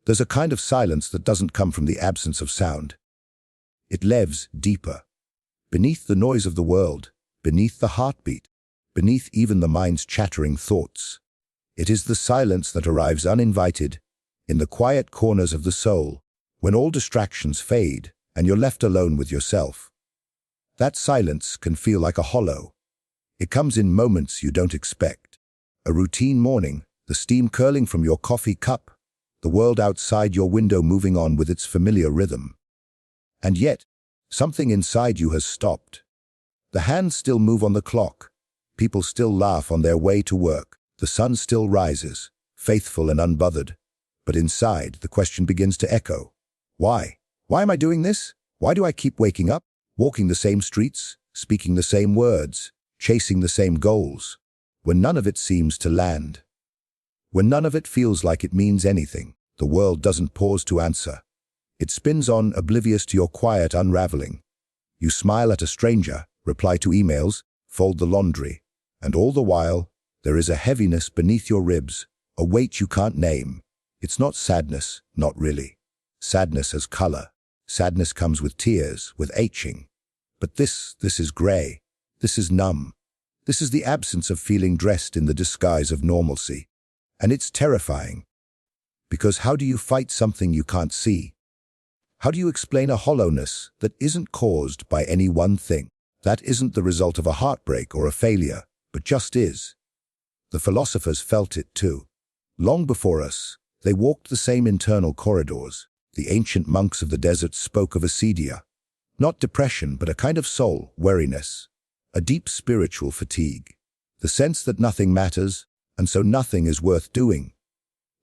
There's a kind of silence that doesn't come from the absence of sound. It lives deeper, beneath the noise of the world, beneath the heartbeat, beneath even the mind's chattering thoughts. It is the silence that arrives uninvited, in the quiet corners of the soul, when all distractions fade and you're left alone with yourself. That silence can feel like a hollow. It comes in moments you don't expect. A routine morning, the steam curling from your coffee cup, the world outside your window moving on with its familiar rhythm. And yet, something inside you has stopped. The hands still move on the clock. People still laugh on their way to work. The sun still rises, faithful and unbothered. But inside, the question begins to echo. Why? Why am I doing this? Why do I keep waking up, walking the same streets, speaking the same words, chasing the same goals, when none of it seems to land? When none of it feels like it means anything, the world doesn't pause to answer. It spins on, oblivious to your quiet unraveling. You smile at a stranger, reply to emails, fold the laundry, and all the while, there is a heaviness beneath your ribs, a weight you can't name. It's not sadness, not really. Sadness has color. Sadness comes with tears, with aching. But this is gray. This is numb. This is the absence of feeling dressed in the disguise of normalcy. And it's terrifying. Because how do you fight something you can't see? How do you explain a hollowness that isn't caused by any one thing? That isn't the result of a heartbreak or a failure, but just is. The philosophers felt it too. Long before us, they walked the same internal corridors. The ancient monks of the desert spoke of acedia, not depression, but a kind of soul weariness, a deep spiritual fatigue, the sense that nothing matters, and so nothing is worth doing.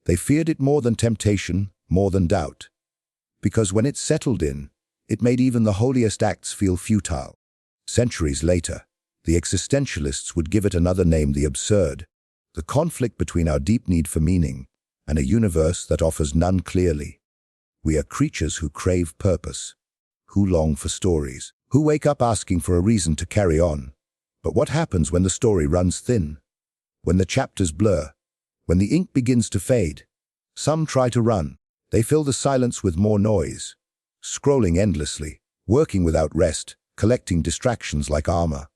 They feared it more than temptation, more than doubt, because when it settled in, it made even the holiest acts feel futile. Centuries later, the existentialists would give it another name: the absurd, the conflict between our deep need for meaning and a universe that offers none clearly. We are creatures who crave purpose, who long for stories, who wake up asking for a reason to carry on. But what happens when the story runs thin? When the chapters blur? When the ink begins to fade? Some try to run. They fill the silence with more noise, scrolling endlessly, working without rest, collecting distractions like armor.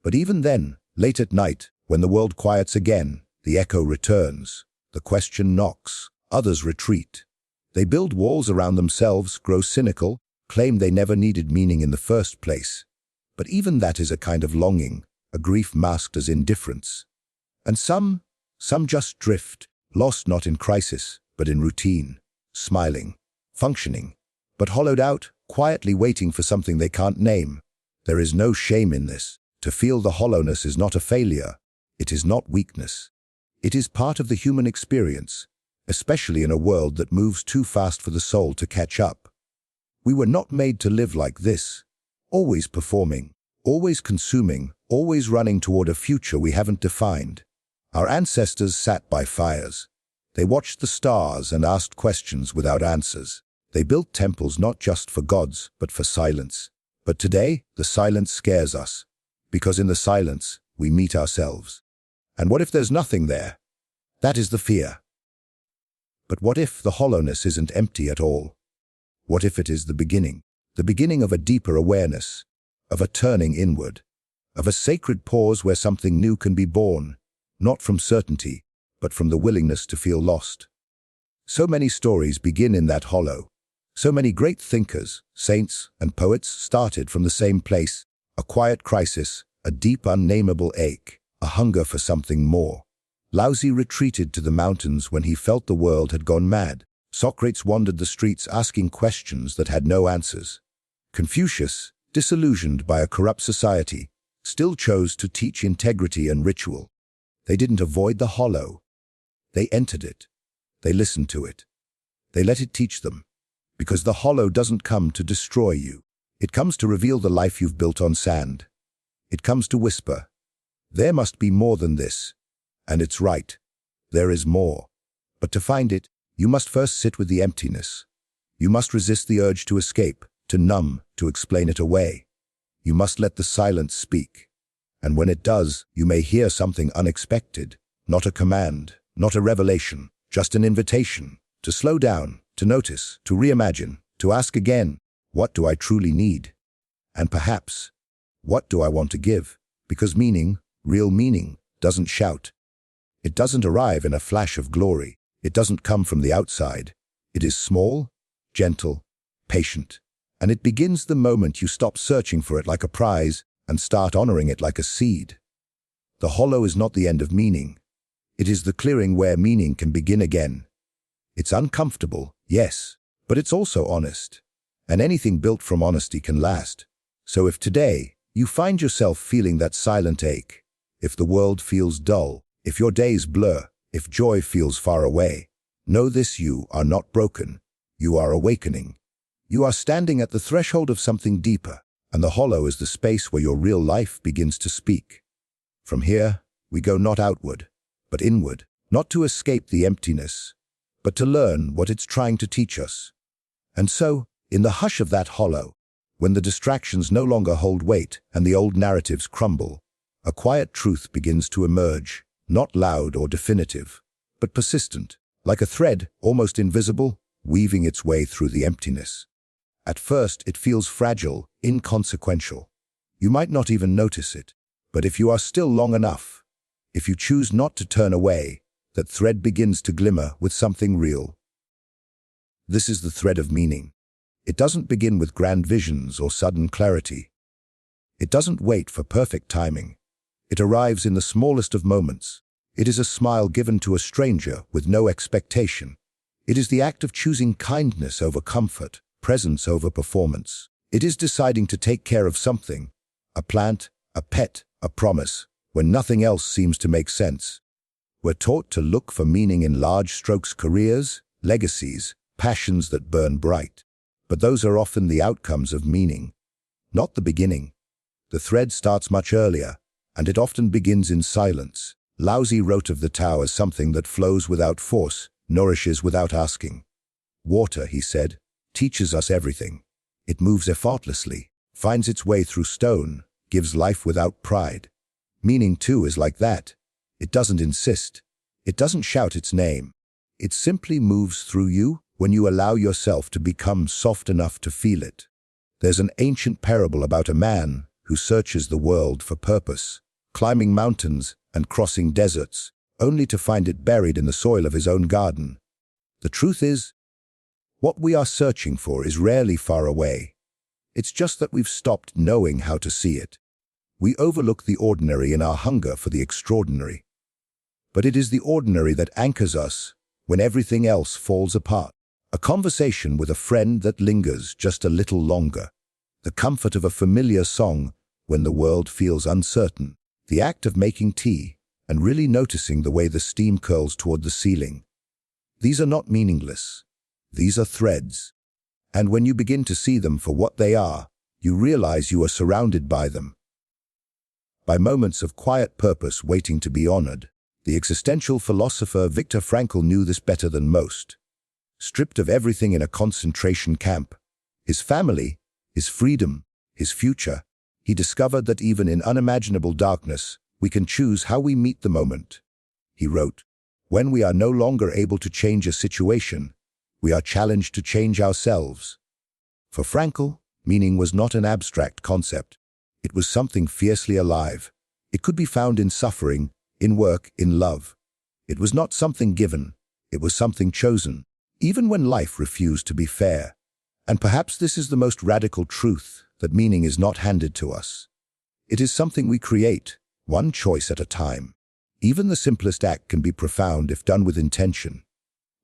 But even then, late at night, when the world quiets again, the echo returns. The question knocks. Others retreat. They build walls around themselves, grow cynical, claim they never needed meaning in the first place. But even that is a kind of longing, a grief masked as indifference. And some just drift, lost not in crisis, but in routine, smiling, functioning, but hollowed out, quietly waiting for something they can't name. There is no shame in this. To feel the hollowness is not a failure. It is not weakness. It is part of the human experience, especially in a world that moves too fast for the soul to catch up. We were not made to live like this, always performing, always consuming, always running toward a future we haven't defined. Our ancestors sat by fires. They watched the stars and asked questions without answers. They built temples not just for gods, but for silence. But today, the silence scares us, because in the silence, we meet ourselves. And what if there's nothing there? That is the fear. But what if the hollowness isn't empty at all? What if it is the beginning of a deeper awareness, of a turning inward, of a sacred pause where something new can be born, not from certainty, but from the willingness to feel lost? So many stories begin in that hollow. So many great thinkers, saints, and poets started from the same place, a quiet crisis, a deep unnameable ache, a hunger for something more. Laozi retreated to the mountains when he felt the world had gone mad. Socrates wandered the streets asking questions that had no answers. Confucius, disillusioned by a corrupt society, still chose to teach integrity and ritual. They didn't avoid the hollow. They entered it. They listened to it. They let it teach them. Because the hollow doesn't come to destroy you. It comes to reveal the life you've built on sand. It comes to whisper, there must be more than this. And it's right. There is more. But to find it, you must first sit with the emptiness. You must resist the urge to escape, to numb, to explain it away. You must let the silence speak. And when it does, you may hear something unexpected. Not a command, not a revelation, just an invitation. To slow down, to notice, to reimagine, to ask again, what do I truly need? And perhaps, what do I want to give? Because meaning, real meaning, doesn't shout. It doesn't arrive in a flash of glory. It doesn't come from the outside. It is small, gentle, patient. And it begins the moment you stop searching for it like a prize and start honoring it like a seed. The hollow is not the end of meaning. It is the clearing where meaning can begin again. It's uncomfortable, yes, but it's also honest. And anything built from honesty can last. So if today you find yourself feeling that silent ache, if the world feels dull, if your days blur, if joy feels far away, know this: you are not broken. You are awakening. You are standing at the threshold of something deeper, and the hollow is the space where your real life begins to speak. From here, we go not outward, but inward, not to escape the emptiness, but to learn what it's trying to teach us. And so, in the hush of that hollow, when the distractions no longer hold weight and the old narratives crumble, a quiet truth begins to emerge, not loud or definitive, but persistent, like a thread, almost invisible, weaving its way through the emptiness. At first, it feels fragile, inconsequential. You might not even notice it, but if you are still long enough, if you choose not to turn away, that thread begins to glimmer with something real. This is the thread of meaning. It doesn't begin with grand visions or sudden clarity. It doesn't wait for perfect timing. It arrives in the smallest of moments. It is a smile given to a stranger with no expectation. It is the act of choosing kindness over comfort, presence over performance. It is deciding to take care of something, a plant, a pet, a promise, when nothing else seems to make sense. We're taught to look for meaning in large strokes: careers, legacies, passions that burn bright. But those are often the outcomes of meaning, not the beginning. The thread starts much earlier, and it often begins in silence. Laozi wrote of the Tao as something that flows without force, nourishes without asking. Water, he said, teaches us everything. It moves effortlessly, finds its way through stone, gives life without pride. Meaning, too, is like that. It doesn't insist. It doesn't shout its name. It simply moves through you when you allow yourself to become soft enough to feel it. There's an ancient parable about a man who searches the world for purpose, climbing mountains and crossing deserts, only to find it buried in the soil of his own garden. The truth is, what we are searching for is rarely far away. It's just that we've stopped knowing how to see it. We overlook the ordinary in our hunger for the extraordinary. But it is the ordinary that anchors us when everything else falls apart. A conversation with a friend that lingers just a little longer. The comfort of a familiar song when the world feels uncertain. The act of making tea and really noticing the way the steam curls toward the ceiling. These are not meaningless. These are threads. And when you begin to see them for what they are, you realize you are surrounded by them. By moments of quiet purpose waiting to be honored. The existential philosopher Viktor Frankl knew this better than most. Stripped of everything in a concentration camp, his family, his freedom, his future, he discovered that even in unimaginable darkness, we can choose how we meet the moment. He wrote, "When we are no longer able to change a situation, we are challenged to change ourselves." For Frankl, meaning was not an abstract concept. It was something fiercely alive. It could be found in suffering, in work, in love. It was not something given. It was something chosen, even when life refused to be fair. And perhaps this is the most radical truth, that meaning is not handed to us. It is something we create, one choice at a time. Even the simplest act can be profound if done with intention.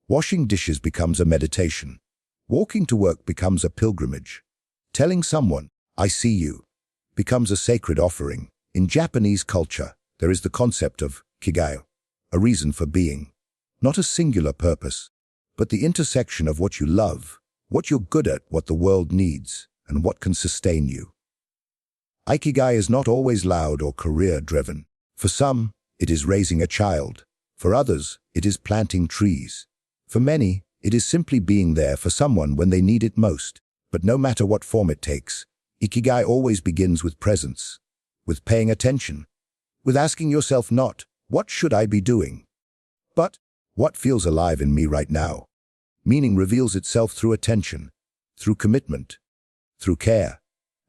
Washing dishes becomes a meditation. Walking to work becomes a pilgrimage. Telling someone, "I see you," becomes a sacred offering. In Japanese culture, there is the concept of kigai, a reason for being. Not a singular purpose, but the intersection of what you love, what you're good at, what the world needs, and what can sustain you. Ikigai is not always loud or career-driven. For some, it is raising a child. For others, it is planting trees. For many, it is simply being there for someone when they need it most. But no matter what form it takes, Ikigai always begins with presence, with paying attention, with asking yourself not, "What should I be doing?" but "What feels alive in me right now?" Meaning reveals itself through attention, through commitment, through care.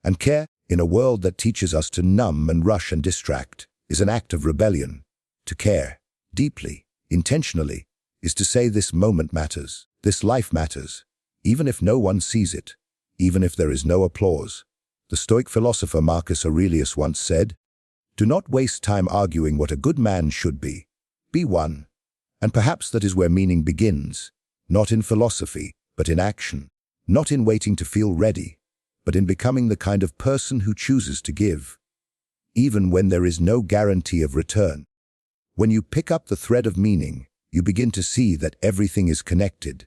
And care, in a world that teaches us to numb and rush and distract, is an act of rebellion. To care, deeply, intentionally, is to say this moment matters, this life matters, even if no one sees it, even if there is no applause. The Stoic philosopher Marcus Aurelius once said, "Do not waste time arguing what a good man should be. Be one." And perhaps that is where meaning begins, not in philosophy, but in action, not in waiting to feel ready, but in becoming the kind of person who chooses to give, even when there is no guarantee of return. When you pick up the thread of meaning, you begin to see that everything is connected,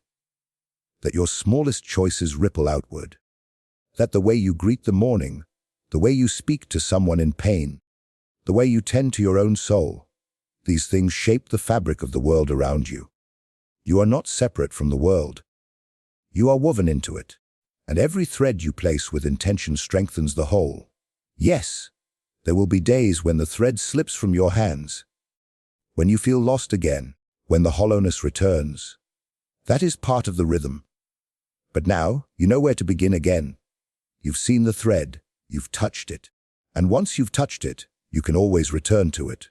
that your smallest choices ripple outward, that the way you greet the morning, the way you speak to someone in pain, the way you tend to your own soul, these things shape the fabric of the world around you. You are not separate from the world. You are woven into it, and every thread you place with intention strengthens the whole. Yes, there will be days when the thread slips from your hands, when you feel lost again, when the hollowness returns. That is part of the rhythm. But now, you know where to begin again. You've seen the thread, you've touched it, and once you've touched it, you can always return to it.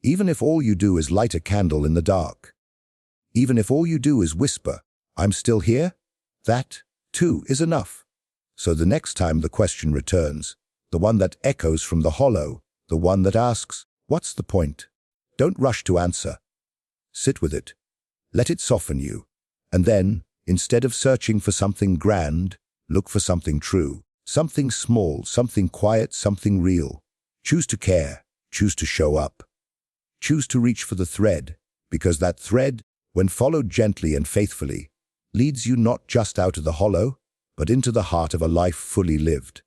Even if all you do is light a candle in the dark, even if all you do is whisper, "I'm still here," that, too, is enough. So the next time the question returns, the one that echoes from the hollow, the one that asks, "What's the point?" don't rush to answer. Sit with it. Let it soften you. And then, instead of searching for something grand, look for something true, something small, something quiet, something real. Choose to care. Choose to show up. Choose to reach for the thread, because that thread, when followed gently and faithfully, leads you not just out of the hollow, but into the heart of a life fully lived.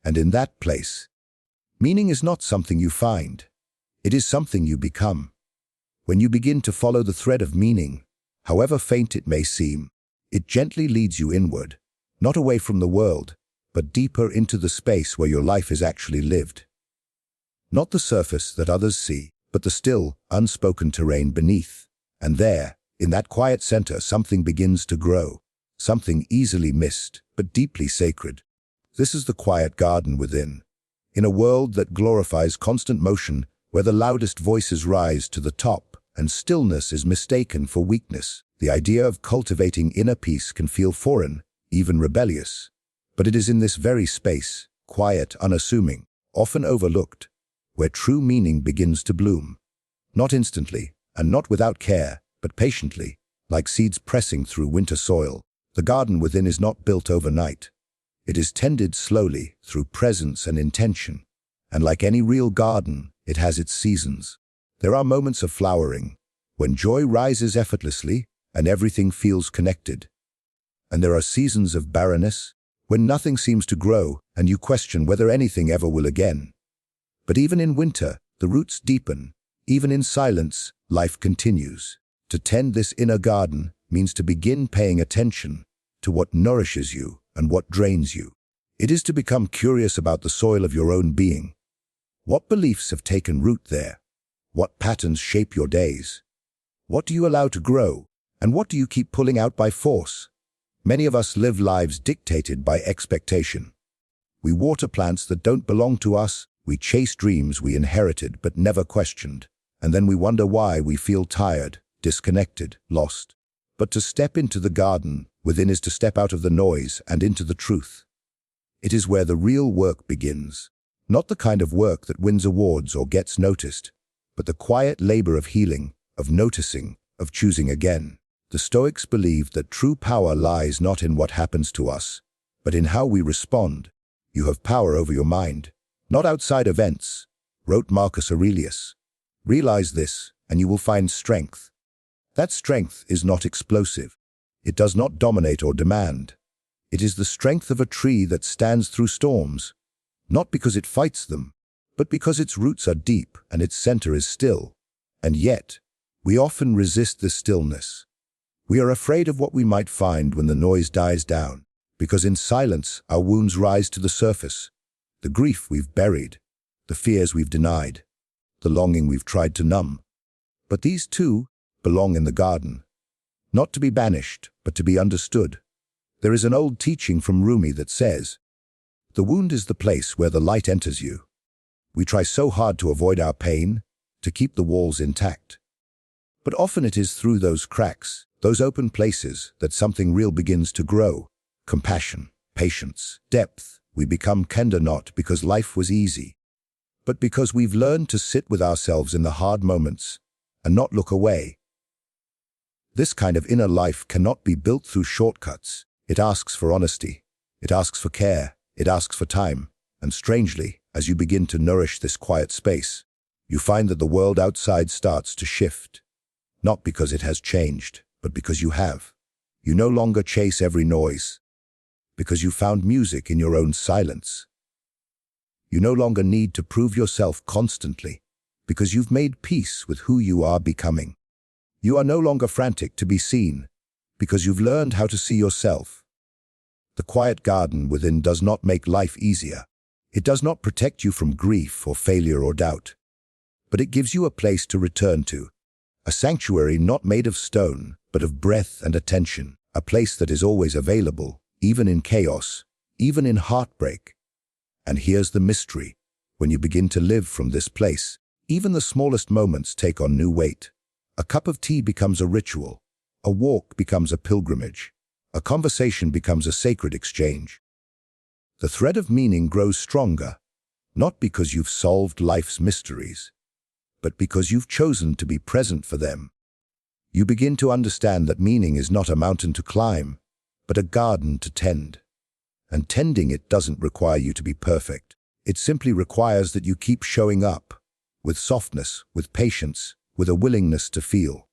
And in that place, meaning is not something you find. It is something you become. When you begin to follow the thread of meaning, however faint it may seem, it gently leads you inward, not away from the world, but deeper into the space where your life is actually lived. Not the surface that others see, but the still, unspoken terrain beneath. And there, in that quiet center, something begins to grow, something easily missed, but deeply sacred. This is the quiet garden within. In a world that glorifies constant motion, where the loudest voices rise to the top and stillness is mistaken for weakness, the idea of cultivating inner peace can feel foreign, even rebellious. But it is in this very space, quiet, unassuming, often overlooked, where true meaning begins to bloom. Not instantly, and not without care, but patiently, like seeds pressing through winter soil. The garden within is not built overnight. It is tended slowly through presence and intention. And like any real garden, it has its seasons. There are moments of flowering, when joy rises effortlessly and everything feels connected. And there are seasons of barrenness, when nothing seems to grow and you question whether anything ever will again. But even in winter, the roots deepen. Even in silence, life continues. To tend this inner garden means to begin paying attention to what nourishes you and what drains you. It is to become curious about the soil of your own being. What beliefs have taken root there? What patterns shape your days? What do you allow to grow? And what do you keep pulling out by force? Many of us live lives dictated by expectation. We water plants that don't belong to us. We chase dreams we inherited but never questioned. And then we wonder why we feel tired, disconnected, lost. But to step into the garden within is to step out of the noise and into the truth. It is where the real work begins. Not the kind of work that wins awards or gets noticed, but the quiet labor of healing, of noticing, of choosing again. The Stoics believed that true power lies not in what happens to us, but in how we respond. You have power over your mind, not outside events, wrote Marcus Aurelius. Realize this, and you will find strength. That strength is not explosive. It does not dominate or demand. It is the strength of a tree that stands through storms, not because it fights them, but because its roots are deep and its center is still. And yet, we often resist this stillness. We are afraid of what we might find when the noise dies down, because in silence our wounds rise to the surface. The grief we've buried, the fears we've denied, the longing we've tried to numb. But these too belong in the garden. not to be banished, but to be understood. There is an old teaching from Rumi that says, "The wound is the place where the light enters you." We try so hard to avoid our pain, to keep the walls intact. But often it is through those cracks, those open places, that something real begins to grow. Compassion, patience, depth. We become kinder not because life was easy, but because we've learned to sit with ourselves in the hard moments and not look away. This kind of inner life cannot be built through shortcuts. It asks for honesty. It asks for care. It asks for time. And strangely, as you begin to nourish this quiet space, you find that the world outside starts to shift. Not because it has changed, but because you have. You no longer chase every noise, because you found music in your own silence. You no longer need to prove yourself constantly, because you've made peace with who you are becoming. You are no longer frantic to be seen, because you've learned how to see yourself. The quiet garden within does not make life easier. It does not protect you from grief or failure or doubt, but it gives you a place to return to, a sanctuary not made of stone, but of breath and attention, a place that is always available, even in chaos, even in heartbreak. And here's the mystery. When you begin to live from this place, even the smallest moments take on new weight. A cup of tea becomes a ritual. A walk becomes a pilgrimage. A conversation becomes a sacred exchange. The thread of meaning grows stronger, not because you've solved life's mysteries, but because you've chosen to be present for them. You begin to understand that meaning is not a mountain to climb, but a garden to tend. And tending it doesn't require you to be perfect. It simply requires that you keep showing up, with softness, with patience, with a willingness to feel.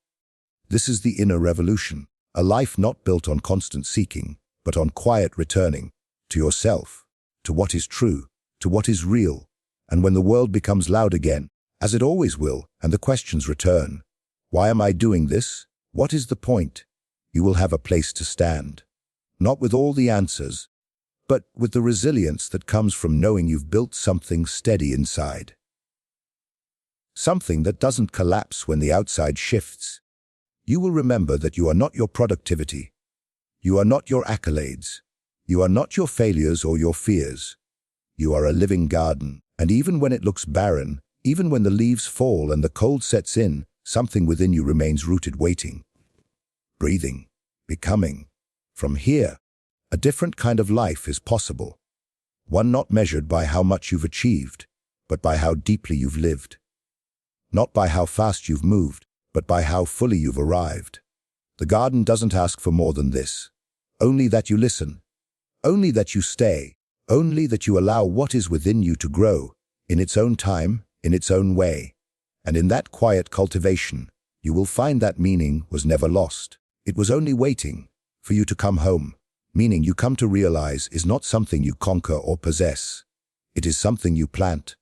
This is the inner revolution, a life not built on constant seeking, but on quiet returning, to yourself, to what is true, to what is real. And when the world becomes loud again, as it always will, and the questions return, why am I doing this? What is the point? You will have a place to stand. Not with all the answers, but with the resilience that comes from knowing you've built something steady inside. Something that doesn't collapse when the outside shifts. You will remember that you are not your productivity. You are not your accolades. You are not your failures or your fears. You are a living garden, and even when it looks barren, even when the leaves fall and the cold sets in, something within you remains rooted, waiting, breathing, becoming. From here, a different kind of life is possible. One not measured by how much you've achieved, but by how deeply you've lived. Not by how fast you've moved, but by how fully you've arrived. The garden doesn't ask for more than this. Only that you listen. Only that you stay. Only that you allow what is within you to grow, in its own time, in its own way. And in that quiet cultivation, you will find that meaning was never lost. It was only waiting for you to come home. Meaning you come to realize is not something you conquer or possess. It is something you plant,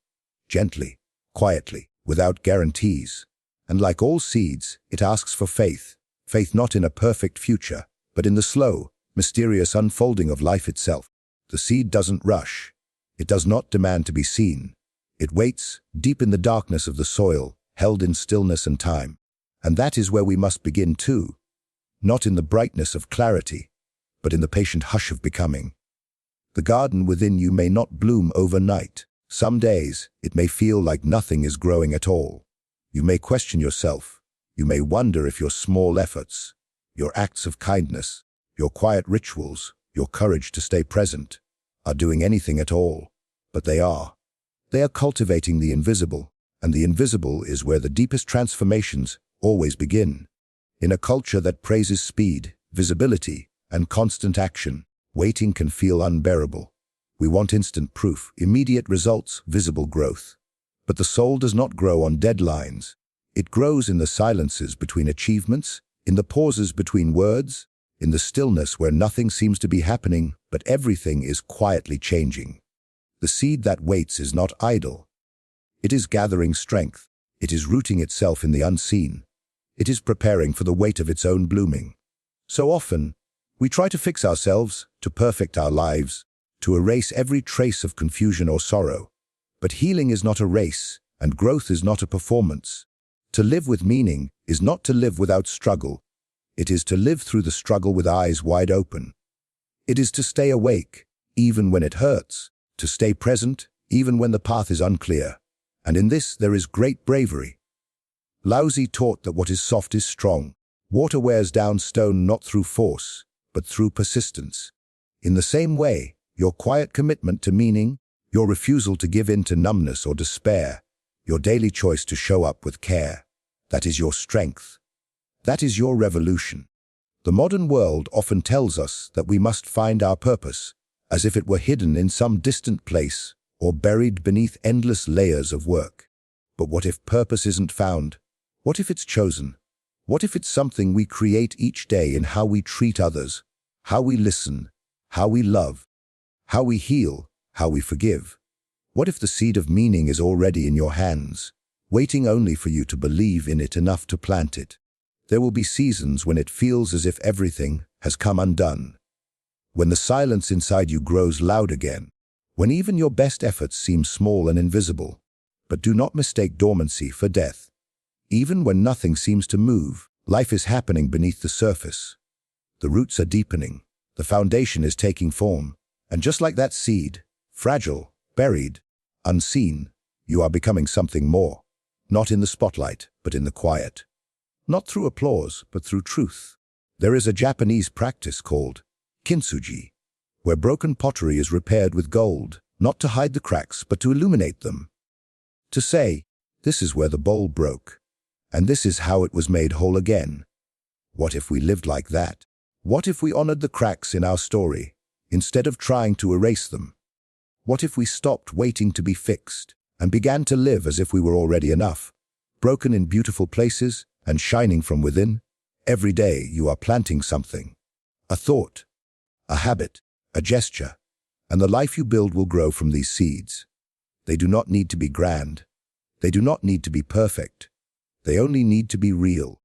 gently, quietly, without guarantees. And like all seeds, it asks for faith. Faith not in a perfect future, but in the slow, mysterious unfolding of life itself. The seed doesn't rush. It does not demand to be seen. It waits, deep in the darkness of the soil, held in stillness and time. And that is where we must begin too. Not in the brightness of clarity, but in the patient hush of becoming. The garden within you may not bloom overnight. Some days, it may feel like nothing is growing at all. You may question yourself. You may wonder if your small efforts, your acts of kindness, your quiet rituals, your courage to stay present, are doing anything at all. But they are. They are cultivating the invisible, and the invisible is where the deepest transformations always begin. In a culture that praises speed, visibility, and constant action, waiting can feel unbearable. We want instant proof, immediate results, visible growth. But the soul does not grow on deadlines. It grows in the silences between achievements, in the pauses between words, in the stillness where nothing seems to be happening, but everything is quietly changing. The seed that waits is not idle. It is gathering strength. It is rooting itself in the unseen. It is preparing for the weight of its own blooming. So often, we try to fix ourselves, to perfect our lives, to erase every trace of confusion or sorrow. But healing is not a race, and growth is not a performance. To live with meaning is not to live without struggle. It is to live through the struggle with eyes wide open. It is to stay awake, even when it hurts, to stay present, even when the path is unclear. And in this there is great bravery. Lao Tzu taught that what is soft is strong. Water wears down stone not through force, but through persistence. In the same way, your quiet commitment to meaning, your refusal to give in to numbness or despair, your daily choice to show up with care, that is your strength. That is your revolution. The modern world often tells us that we must find our purpose, as if it were hidden in some distant place or buried beneath endless layers of work. But what if purpose isn't found? What if it's chosen? What if it's something we create each day in how we treat others, how we listen, how we love, how we heal, how we forgive? What if the seed of meaning is already in your hands, waiting only for you to believe in it enough to plant it? There will be seasons when it feels as if everything has come undone, when the silence inside you grows loud again, when even your best efforts seem small and invisible. But do not mistake dormancy for death. Even when nothing seems to move, life is happening beneath the surface. The roots are deepening, the foundation is taking form, and just like that seed, fragile, buried, unseen, you are becoming something more, not in the spotlight, but in the quiet. Not through applause, but through truth. There is a Japanese practice called kintsugi, where broken pottery is repaired with gold, not to hide the cracks, but to illuminate them. To say, this is where the bowl broke, and this is how it was made whole again. What if we lived like that? What if we honored the cracks in our story, instead of trying to erase them? What if we stopped waiting to be fixed, and began to live as if we were already enough, broken in beautiful places, and shining from within? Every day you are planting something. A thought, a habit, a gesture, and the life you build will grow from these seeds. They do not need to be grand. They do not need to be perfect. They only need to be real.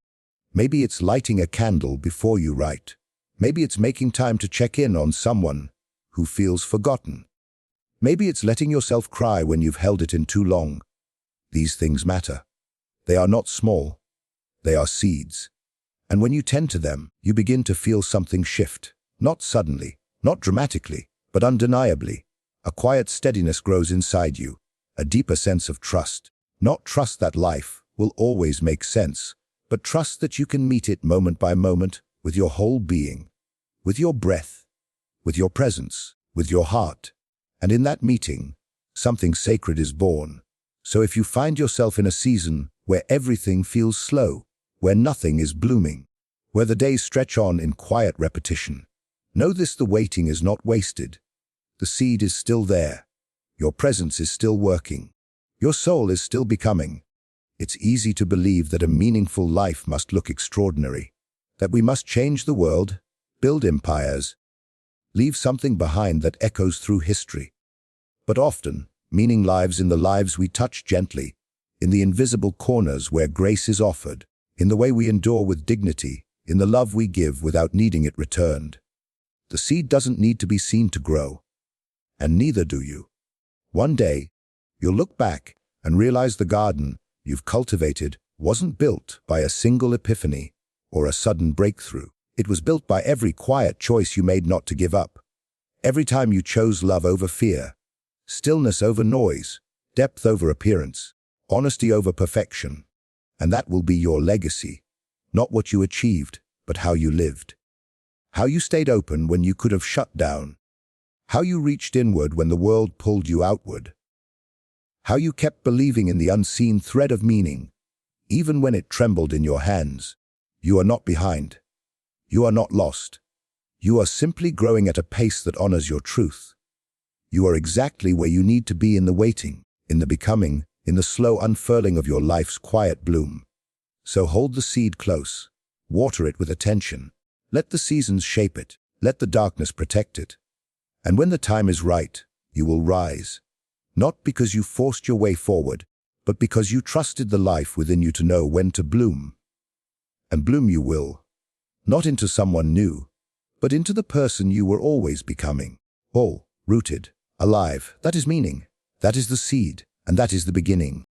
Maybe it's lighting a candle before you write. Maybe it's making time to check in on someone who feels forgotten. Maybe it's letting yourself cry when you've held it in too long. These things matter. They are not small. They are seeds. And when you tend to them, you begin to feel something shift. Not suddenly, not dramatically, but undeniably. A quiet steadiness grows inside you, a deeper sense of trust. Not trust that life will always make sense, but trust that you can meet it moment by moment with your whole being, with your breath, with your presence, with your heart. And in that meeting, something sacred is born. So if you find yourself in a season where everything feels slow, where nothing is blooming, where the days stretch on in quiet repetition, know this: the waiting is not wasted. The seed is still there. Your presence is still working. Your soul is still becoming. It's easy to believe that a meaningful life must look extraordinary, that we must change the world, build empires, leave something behind that echoes through history. But often, meaning lives in the lives we touch gently, in the invisible corners where grace is offered, in the way we endure with dignity, in the love we give without needing it returned. The seed doesn't need to be seen to grow, and neither do you. One day, you'll look back and realize the garden you've cultivated wasn't built by a single epiphany or a sudden breakthrough. It was built by every quiet choice you made not to give up. Every time you chose love over fear, stillness over noise, depth over appearance, honesty over perfection. And that will be your legacy. Not what you achieved, but how you lived. How you stayed open when you could have shut down. How you reached inward when the world pulled you outward. How you kept believing in the unseen thread of meaning, even when it trembled in your hands. You are not behind. You are not lost. You are simply growing at a pace that honors your truth. You are exactly where you need to be in the waiting, in the becoming, in the slow unfurling of your life's quiet bloom. So hold the seed close. Water it with attention. Let the seasons shape it. Let the darkness protect it. And when the time is right, you will rise. Not because you forced your way forward, but because you trusted the life within you to know when to bloom. And bloom you will. Not into someone new, but into the person you were always becoming. Whole, rooted, alive. That is meaning. That is the seed, and that is the beginning.